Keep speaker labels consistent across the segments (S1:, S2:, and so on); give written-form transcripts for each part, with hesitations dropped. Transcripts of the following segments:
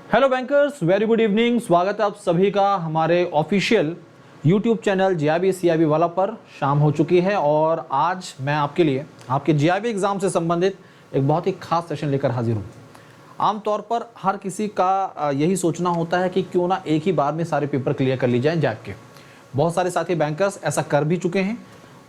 S1: Hello bankers, very good evening. स्वागत है आप सभी का हमारे official YouTube channel GIB CIB वाला पर। शाम हो चुकी है और आज मैं आपके लिए आपके जीआईबी एग्जाम से संबंधित एक बहुत ही खास सेशन लेकर हाजिर हूँ। आमतौर पर हर किसी का यही सोचना होता है कि क्यों ना एक ही बार में सारे पेपर क्लियर कर ली जाएं जैक के। बहुत सारे साथी बैंकर्स ऐसा कर भी चुके हैं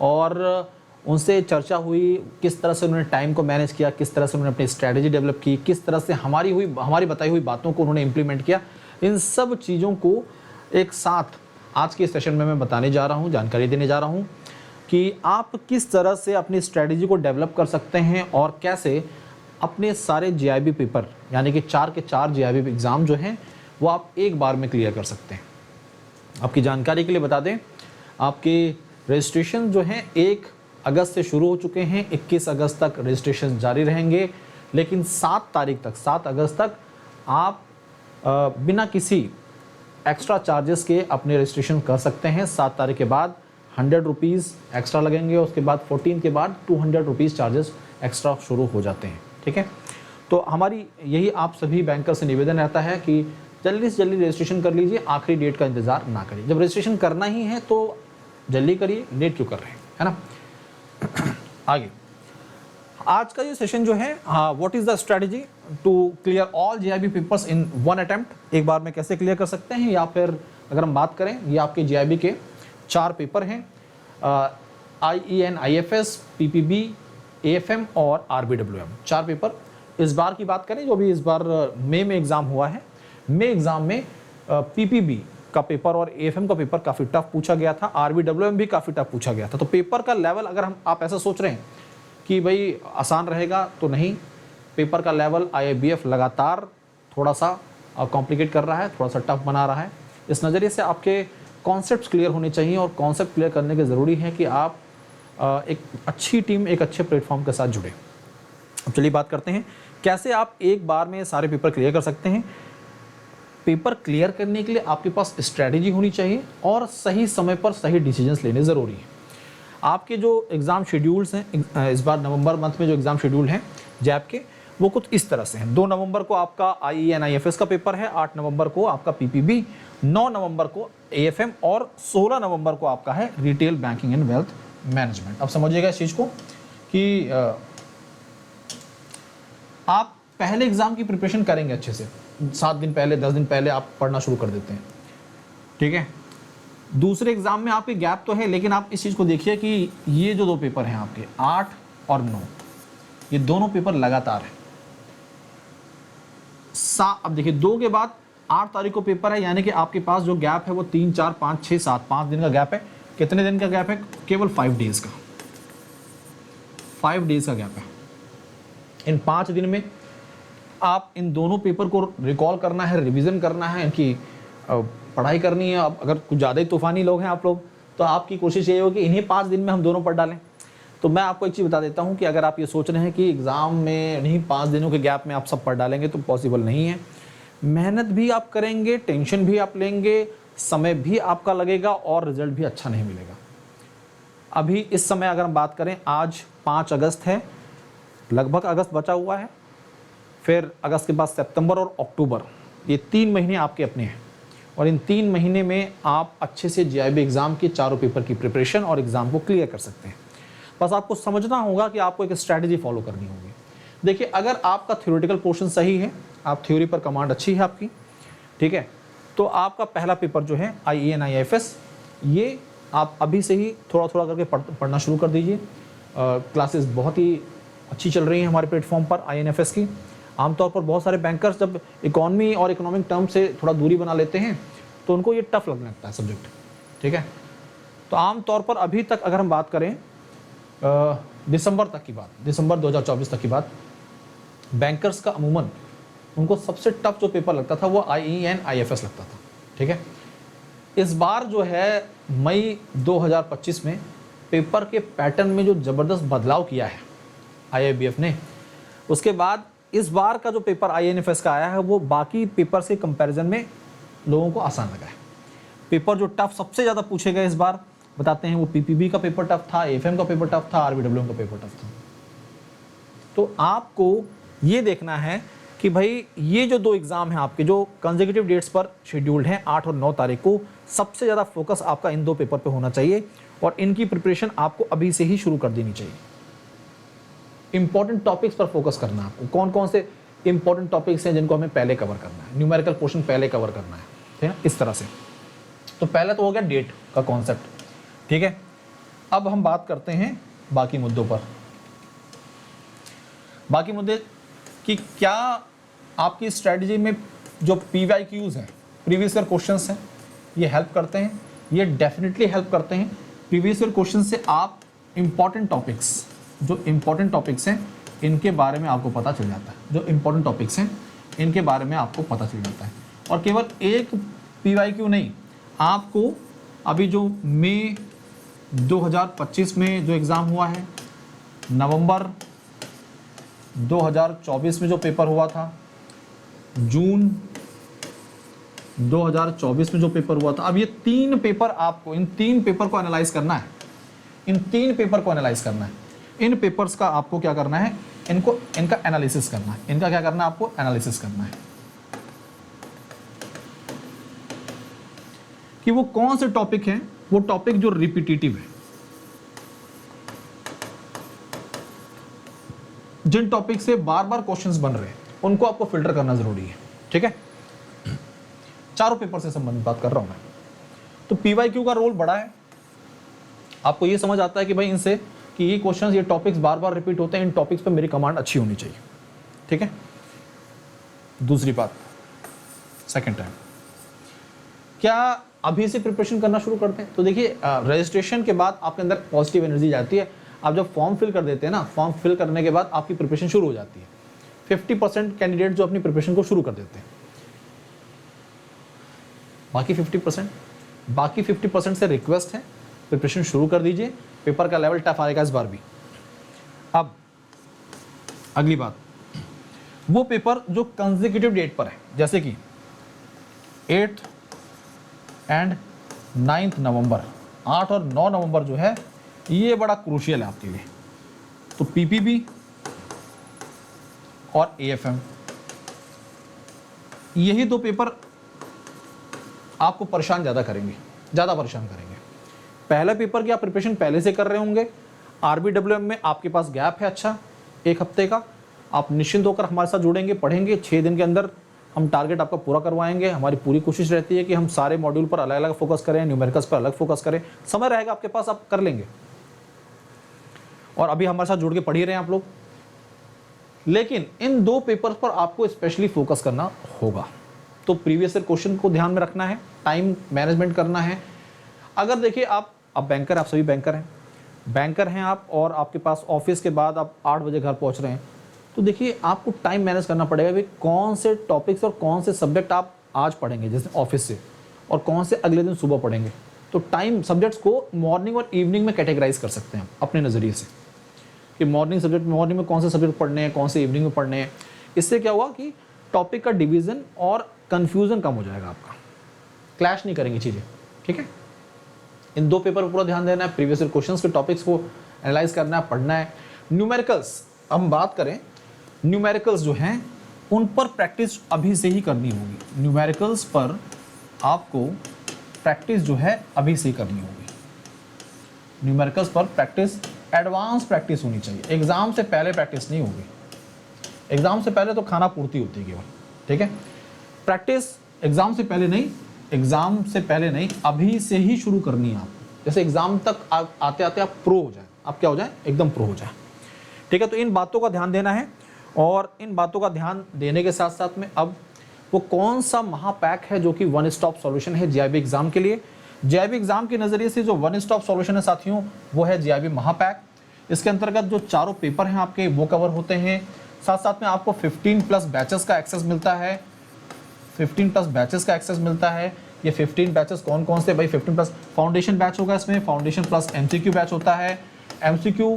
S1: और उनसे चर्चा हुई किस तरह से उन्होंने टाइम को मैनेज किया, किस तरह से उन्होंने अपनी स्ट्रैटेजी डेवलप की, किस तरह से हमारी बताई हुई बातों को उन्होंने इम्प्लीमेंट किया। इन सब चीज़ों को एक साथ आज के सेशन में मैं बताने जा रहा हूँ, जानकारी देने जा रहा हूँ कि आप किस तरह से अपनी स्ट्रैटेजी को डेवलप कर सकते हैं और कैसे अपने सारे जीआईबी पेपर यानी कि 4 के 4 जीआईबी एग्ज़ाम जो हैं वो आप एक बार में क्लियर कर सकते हैं। आपकी जानकारी के लिए बता दें, आपके रजिस्ट्रेशन जो हैं 1 अगस्त से शुरू हो चुके हैं। 21 अगस्त तक रजिस्ट्रेशन जारी रहेंगे, लेकिन 7 अगस्त तक आप बिना किसी एक्स्ट्रा चार्जेस के अपने रजिस्ट्रेशन कर सकते हैं। 7 तारीख के बाद 100 रुपीज़ एक्स्ट्रा लगेंगे, उसके बाद 14 के बाद 200 रुपीज़ चार्जेस एक्स्ट्रा शुरू हो जाते हैं। ठीक है, तो हमारी यही आप सभी बैंकर से निवेदन रहता है कि जल्दी से जल्दी रजिस्ट्रेशन कर लीजिए, आखिरी डेट का इंतज़ार ना करिए। जब रजिस्ट्रेशन करना ही है तो जल्दी करिए, लेट क्यों कर रहे हैं, है ना। आगे आज का ये सेशन जो है, what is the strategy to clear all GIB papers in one attempt, एक बार में कैसे क्लियर कर सकते हैं। या फिर अगर हम बात करें, ये आपके जीआईबी के 4 पेपर हैं, IEN IFS, PPB, AFM और RBWM, 4 पेपर। इस बार की बात करें, जो भी इस बार मई में एग्जाम हुआ है, मई एग्जाम में PPB का पेपर और AFM का पेपर काफ़ी टफ पूछा गया था, RBWM भी काफ़ी टफ पूछा गया था। तो पेपर का लेवल अगर आप ऐसा सोच रहे हैं कि भाई आसान रहेगा, तो नहीं, पेपर का लेवल IIBF लगातार थोड़ा सा कॉम्प्लिकेट कर रहा है, थोड़ा सा टफ बना रहा है। इस नज़रिए से आपके कॉन्सेप्ट्स क्लियर होने चाहिए और कॉन्सेप्ट क्लियर करने के ज़रूरी है कि आप एक अच्छी टीम, एक अच्छे प्लेटफॉर्म के साथ जुड़े। अब चलिए बात करते हैं कैसे आप एक बार में सारे पेपर क्लियर कर सकते हैं। पेपर क्लियर करने के लिए आपके पास स्ट्रैटेजी होनी चाहिए और सही समय पर सही डिसीजंस लेने ज़रूरी हैं। आपके जो एग्ज़ाम शेड्यूल्स हैं, इस बार नवंबर मंथ में जो एग्ज़ाम शेड्यूल हैं जैप के, वो कुछ इस तरह से हैं। 2 नवंबर को आपका IEN IFS का पेपर है, 8 नवंबर को आपका PPB, 9 नवंबर को AFM और 16 नवंबर को आपका है retail banking and wealth management. अब समझिएगा इस चीज़ को कि आप पहले एग्ज़ाम की प्रिपरेशन करेंगे अच्छे से, 7 दिन पहले, 10 दिन पहले आप पढ़ना शुरू कर देते हैं। ठीक है, दूसरे एग्जाम में आपके गैप तो है, लेकिन आप इस चीज़ को देखिए कि ये जो 2 पेपर हैं आपके 8 और 9, ये दोनों पेपर लगातार हैं। अब देखिए 2 के बाद 8 तारीख को पेपर है, यानी कि आपके पास जो गैप है वो 3, 4, 5, 6, 7, 5 दिन का गैप है। कितने दिन का गैप है? केवल 5 डेज का, 5 डेज का गैप है। इन 5 दिन में आप इन दोनों पेपर को रिकॉल करना है, रिवीजन करना है, इनकी पढ़ाई करनी है। अब अगर कुछ ज़्यादा ही तूफानी लोग हैं आप लोग, तो आपकी कोशिश ये हो कि इन्हीं 5 दिन में हम दोनों पढ़ डालें। तो मैं आपको एक चीज़ बता देता हूँ कि अगर आप ये सोच रहे हैं कि एग्ज़ाम में इन्हीं 5 दिनों के गैप में आप सब पढ़ डालेंगे, तो पॉसिबल नहीं है। मेहनत भी आप करेंगे, टेंशन भी आप लेंगे, समय भी आपका लगेगा और रिजल्ट भी अच्छा नहीं मिलेगा। अभी इस समय अगर हम बात करें, आज 5 अगस्त है, लगभग अगस्त बचा हुआ है, फिर अगस्त के बाद सितंबर और अक्टूबर, ये 3 महीने आपके अपने हैं और इन 3 महीने में आप अच्छे से जीआईबी एग्ज़ाम के 4 पेपर की प्रिपरेशन और एग्ज़ाम को क्लियर कर सकते हैं। बस आपको समझना होगा कि आपको एक स्ट्रैटेजी फॉलो करनी होगी। देखिए, अगर आपका थ्योरेटिकल पोर्शन सही है, आप थ्योरी पर कमांड अच्छी है आपकी, ठीक है, तो आपका पहला पेपर जो है IEN IFS, ये आप अभी से ही थोड़ा थोड़ा करके पढ़ना शुरू कर दीजिए। क्लासेस बहुत ही अच्छी चल रही हैं हमारे प्लेटफॉर्म पर INFS की। आमतौर पर बहुत सारे बैंकर्स जब इकोनॉमी और इकोनॉमिक टर्म से थोड़ा दूरी बना लेते हैं तो उनको ये टफ लगने लगता है सब्जेक्ट। ठीक है, तो आमतौर पर अभी तक अगर हम बात करें दिसंबर तक की बात, दिसंबर 2024 तक की बात, बैंकर्स का अमूमन उनको सबसे टफ जो पेपर लगता था वो IEN IFS लगता था। ठीक है, इस बार जो है मई 2025 में पेपर के पैटर्न में जो ज़बरदस्त बदलाव किया है IIBF ने, उसके बाद इस बार का जो पेपर INFS का आया है वो बाकी पेपर से कंपैरिजन में लोगों को आसान लगा है। पेपर जो टफ सबसे ज़्यादा पूछे गए इस बार बताते हैं, वो PPB का पेपर टफ था, AFM का पेपर टफ था, RBWM का पेपर टफ था। तो आपको ये देखना है कि भाई ये जो 2 एग्ज़ाम हैं आपके जो कंसेक्यूटिव डेट्स पर शेड्यूल्ड हैं 8 और 9 तारीख को, सबसे ज़्यादा फोकस आपका इन 2 पेपर पे होना चाहिए और इनकी प्रिपरेशन आपको अभी से ही शुरू कर देनी चाहिए। इंपॉर्टेंट टॉपिक्स पर फोकस करना है आपको। कौन कौन से इंपॉर्टेंट टॉपिक्स हैं जिनको हमें पहले कवर करना है, न्यूमेरिकल पोर्शन पहले कवर करना है, ठीक है, इस तरह से। तो पहले तो हो गया डेट का कॉन्सेप्ट, ठीक है। अब हम बात करते हैं बाकी मुद्दों पर। बाकी मुद्दे कि क्या आपकी स्ट्रेटजी में जो PYQs हैं, प्रीवियस ईयर क्वेश्चंस हैं, ये हेल्प करते हैं? ये डेफिनेटली हेल्प करते हैं। प्रीवियस ईयर क्वेश्चन से आप इंपॉर्टेंट टॉपिक्स, जो इंपॉर्टेंट टॉपिक्स हैं इनके बारे में आपको पता चल जाता है। जो इंपॉर्टेंट टॉपिक्स हैं इनके बारे में आपको पता चल जाता है। और केवल एक PYQ नहीं, आपको अभी जो मई 2025 में जो एग्ज़ाम हुआ है, नवंबर 2024 में जो पेपर हुआ था, जून 2024 में जो पेपर हुआ था, अब ये 3 पेपर आपको, इन 3 पेपर को एनालाइज करना है। इन 3 पेपर को एनालाइज करना है। इन पेपर्स का आपको क्या करना है, इनका एनालिसिस करना है। इनका क्या करना है आपको, एनालिसिस करना है कि वो कौन से टॉपिक हैं, वो टॉपिक जो रिपीटेटिव है, जिन टॉपिक से बार बार क्वेश्चंस बन रहे हैं, उनको आपको फिल्टर करना जरूरी है, ठीक है। चारों पेपर से संबंधित बात कर रहा हूं मैं। तो PYQ का रोल बड़ा है। आपको ये समझ आता है कि भाई इनसे कि ये क्वेश्चंस, ये टॉपिक्स बार बार रिपीट होते हैं, इन टॉपिक्स पे मेरी कमांड अच्छी होनी चाहिए, ठीक है। दूसरी बात, सेकंड टाइम, क्या अभी से प्रिपरेशन करना शुरू करते हैं? तो देखिए, रजिस्ट्रेशन के बाद आपके अंदर पॉजिटिव एनर्जी जाती है। आप जब फॉर्म फिल कर देते हैं ना, फॉर्म फिल करने के बाद आपकी प्रिपरेशन शुरू हो जाती है। 50% कैंडिडेट जो अपनी प्रिपरेशन को शुरू कर देते हैं, बाकी 50% से रिक्वेस्ट है प्रिपरेशन शुरू कर दीजिए। पेपर का लेवल टफ आएगा इस बार भी। अब अगली बात, वो पेपर जो कंसेक्यूटिव डेट पर है, जैसे कि 8 एंड 9 नवंबर, 8 और 9 नवंबर जो है, ये बड़ा क्रूशियल है आपके लिए। तो PPB और AFM, यही 2 पेपर आपको परेशान ज़्यादा करेंगे, ज़्यादा परेशान करेंगे। पहला पेपर की आप प्रिपरेशन पहले से कर रहे होंगे। RBWM में आपके पास गैप है अच्छा 1 हफ्ते का, आप निश्चिंत होकर हमारे साथ जुड़ेंगे, पढ़ेंगे। 6 दिन के अंदर हम टारगेट आपका पूरा करवाएंगे। हमारी पूरी कोशिश रहती है कि हम सारे मॉड्यूल पर अलग अलग फोकस करें, न्यूमेरिकल्स पर अलग फोकस करें। समय रहेगा आपके पास, आप कर लेंगे। और अभी हमारे साथ जुड़ के पढ़ ही रहे हैं आप लोग। लेकिन इन 2 पेपर्स पर आपको स्पेशली फोकस करना होगा। तो प्रीवियस ईयर क्वेश्चन को ध्यान में रखना है, टाइम मैनेजमेंट करना है। अगर देखिए आप बैंकर, आप सभी बैंकर हैं आप, और आपके पास ऑफिस के बाद आप 8 बजे घर पहुंच रहे हैं, तो देखिए आपको टाइम मैनेज करना पड़ेगा कि कौन से टॉपिक्स और कौन से सब्जेक्ट आप आज पढ़ेंगे जैसे ऑफिस से, और कौन से अगले दिन सुबह पढ़ेंगे। तो टाइम सब्जेक्ट्स को मॉर्निंग और इवनिंग में कैटेगराइज कर सकते हैं अपने नज़रिए से कि मॉर्निंग में कौन से सब्जेक्ट पढ़ने हैं, कौन से इवनिंग में पढ़ने हैं। इससे क्या हुआ कि टॉपिक का डिवीज़न और कन्फ्यूज़न कम हो जाएगा, आपका क्लैश नहीं करेंगी चीज़ें, ठीक है। इन 2 पेपर पर पूरा ध्यान देना है, प्रीवियस ईयर क्वेश्चंस के टॉपिक्स को एनालाइज करना है, पढ़ना है। न्यूमेरिकल्स, हम बात करें न्यूमेरिकल्स जो हैं उन पर प्रैक्टिस अभी से ही करनी होगी। न्यूमेरिकल्स पर आपको प्रैक्टिस जो है अभी से ही करनी होगी। न्यूमेरिकल्स पर प्रैक्टिस, एडवांस प्रैक्टिस होनी चाहिए। एग्जाम से पहले प्रैक्टिस नहीं होगी। एग्जाम से पहले तो खाना पूर्ति होती है केवल, ठीक है। प्रैक्टिस एग्जाम से पहले नहीं, अभी से ही शुरू करनी है आप। जैसे एग्जाम तक आते आते आप प्रो हो जाए, आप क्या हो जाए, एकदम प्रो हो जाए, ठीक है। तो इन बातों का ध्यान देना है। और इन बातों का ध्यान देने के साथ साथ में अब वो कौन सा महापैक है जो कि वन स्टॉप सॉल्यूशन है JIB एग्जाम के लिए। JIB एग्जाम के नज़रिए से जो वन स्टॉप सॉल्यूशन है साथियों, वो है JIB महापैक। इसके अंतर्गत जो चारों पेपर हैं आपके वो कवर होते हैं। साथ साथ में आपको 15+ बैचेस का एक्सेस मिलता है। 15+ बैचेस का एक्सेस मिलता है। ये 15 बैचेस कौन कौन से, भाई 15+ फाउंडेशन बैच होगा, इसमें फाउंडेशन प्लस MCQ बैच होता है, MCQ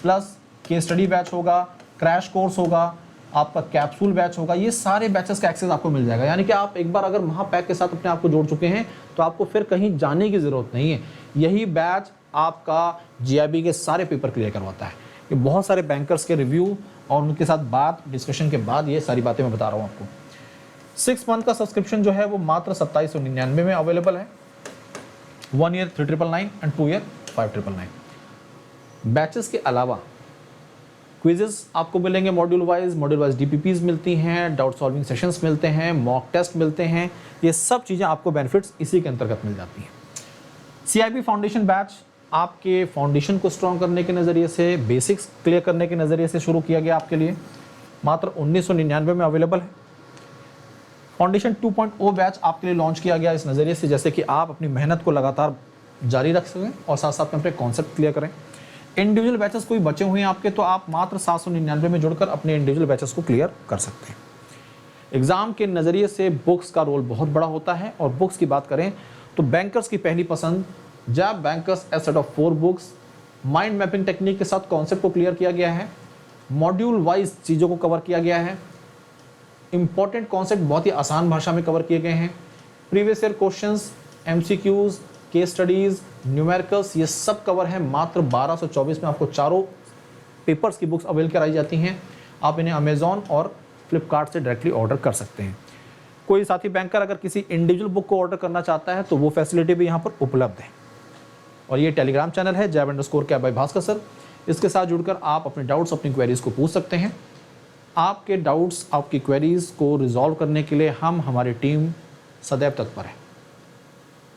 S1: plus case study batch होगा, क्रैश कोर्स होगा, आपका कैप्सूल बैच होगा। ये सारे बैचेस का एक्सेस आपको मिल जाएगा। यानी कि आप एक बार अगर महापैक के साथ अपने आप को जोड़ चुके हैं तो आपको फिर कहीं जाने की ज़रूरत नहीं है। यही बैच आपका JIB के सारे पेपर क्लियर करवाता है। ये बहुत सारे बैंकर्स के रिव्यू और उनके साथ बात डिस्कशन के बाद ये सारी बातें मैं बता रहा हूँ आपको। 6 मंथ का सब्सक्रिप्शन जो है वो मात्र 2799 में अवेलेबल है। 1 ईयर 3999 एंड 2 ईयर 5999। बैचेस के अलावा क्विजेस आपको मिलेंगे मॉड्यूल वाइज डीपीपीज मिलती हैं, डाउट सॉल्विंग सेशंस मिलते हैं, मॉक टेस्ट मिलते हैं। ये सब चीज़ें आपको बेनिफिट्स इसी के अंतर्गत मिल जाती हैं। CIB फाउंडेशन बैच आपके फाउंडेशन को स्ट्रॉन्ग करने के नज़रिए से, बेसिक्स क्लियर करने के नज़रिए से शुरू किया गया आपके लिए, मात्र 1999 में अवेलेबल है। फाउंडेशन 2.0 बैच आपके लिए लॉन्च किया गया इस नज़रिए से जैसे कि आप अपनी मेहनत को लगातार जारी रख सकें और साथ साथ में अपने कॉन्सेप्ट क्लियर करें। इंडिविजुअल बैचेस कोई बचे हुए हैं आपके तो आप मात्र 799 में जुड़कर अपने इंडिविजुअल बैचेस को क्लियर कर सकते हैं। एग्ज़ाम के नज़रिए से बुक्स का रोल बहुत बड़ा होता है और बुक्स की बात करें तो बैंकर्स की पहली पसंद जैब bankers a set of 4 books, mind mapping technique के साथ कॉन्सेप्ट को क्लियर किया गया है, मॉड्यूल वाइज चीज़ों को कवर किया गया है, इंपॉर्टेंट कॉन्सेप्ट बहुत ही आसान भाषा में कवर किए गए हैं, previous year questions, MCQs, case studies, numericals, ये सब कवर है। मात्र 1224 में आपको चारों पेपर्स की बुक्स अवेल कराई जाती हैं। आप इन्हें अमेज़ॉन और फ्लिपकार्ट से डायरेक्टली ऑर्डर कर सकते हैं। कोई साथी बैंकर अगर किसी इंडिविजुअल बुक को ऑर्डर करना चाहता है तो वो फैसिलिटी भी यहाँ पर उपलब्ध है। और ये टेलीग्राम चैनल है jab_cap by भास्कर सर। इसके साथ जुड़कर आप अपने डाउट्स, अपनी क्वेरीज़ को पूछ सकते हैं। आपके डाउट्स, आपकी क्वेरीज़ को रिजॉल्व करने के लिए हमारी टीम सदैव तत्पर है।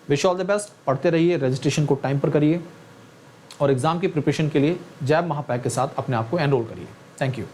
S1: Wish all the best. पढ़ते रहिए, रजिस्ट्रेशन को टाइम पर करिए और एग्ज़ाम की प्रिपरेशन के लिए जैब महापैक के साथ अपने आप को एनरोल करिए। Thank you.